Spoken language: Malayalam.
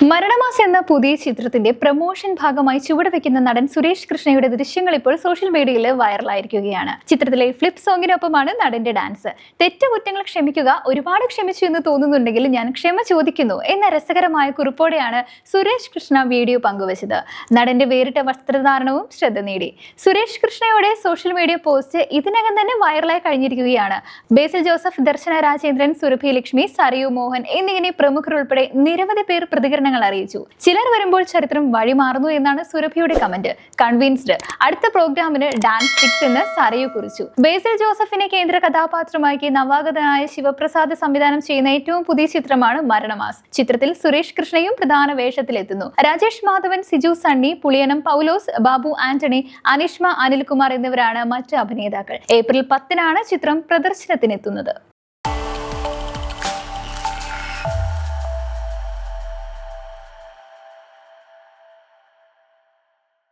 മരണമാസ് എന്ന പുതിയ ചിത്രത്തിന്റെ പ്രൊമോഷൻ ഭാഗമായി ചുവടുവെക്കുന്ന നടൻ സുരേഷ് കൃഷ്ണയുടെ ദൃശ്യങ്ങൾ ഇപ്പോൾ സോഷ്യൽ മീഡിയയിൽ വൈറലായിരിക്കുകയാണ്. ചിത്രത്തിലെ ഫ്ലിപ്പ് സോങ്ങിനൊപ്പമാണ് നടന്റെ ഡാൻസ്. തെറ്റുകുറ്റങ്ങൾ ക്ഷമിക്കുക, ഒരുപാട് ക്ഷമിച്ചു എന്ന് തോന്നുന്നുണ്ടെങ്കിൽ ഞാൻ ക്ഷമ ചോദിക്കുന്നു എന്ന രസകരമായ കുറിപ്പോടെയാണ് സുരേഷ് കൃഷ്ണ വീഡിയോ പങ്കുവച്ചത്. നടന്റെ വേറിട്ട വസ്ത്രധാരണവും ശ്രദ്ധ നേടി. സുരേഷ് കൃഷ്ണയുടെ സോഷ്യൽ മീഡിയ പോസ്റ്റ് ഇതിനകം തന്നെ വൈറലായി കഴിഞ്ഞിരിക്കുകയാണ്. ബേസിൽ ജോസഫ്, ദർശന രാജേന്ദ്രൻ, സുരഭി ലക്ഷ്മി, സരയു മോഹൻ എന്നിങ്ങനെ പ്രമുഖർ ഉൾപ്പെടെ നിരവധി പേർ പ്രതികരണങ്ങൾ അറിയിച്ചു. ചിലർ വരുമ്പോൾ ചരിത്രം വഴിമാറുന്നു എന്നാണ് സുരഭിയുടെ കമന്റ്. കൺവിൻസ്ഡ്, അടുത്ത പ്രോഗ്രാമിന് ഡാൻസ് ഫിക്സ് എന്ന് സരയു കുറിച്ചു. ബേസിൽ ജോസഫിനെ കേന്ദ്ര കഥാപാത്രമാക്കി നവാഗതനായ ശിവപ്രസാദ് സംവിധാനം ചെയ്യുന്ന ഏറ്റവും പുതിയ ചിത്രമാണ് മരണമാസ്. ചിത്രത്തിൽ സുരേഷ് കൃഷ്ണയും പ്രധാന വേഷത്തിലെത്തുന്നു. രാജേഷ് മാധവൻ, സിജു സണ്ണി, പുളിയനം പൗലോസ്, ബാബു ആന്റണി, അനിഷ്മ, അനിൽകുമാർ എന്നിവരാണ് മറ്റ് അഭിനേതാക്കൾ. ഏപ്രിൽ 10-നാണ് ചിത്രം പ്രദർശനത്തിനെത്തുന്നത്.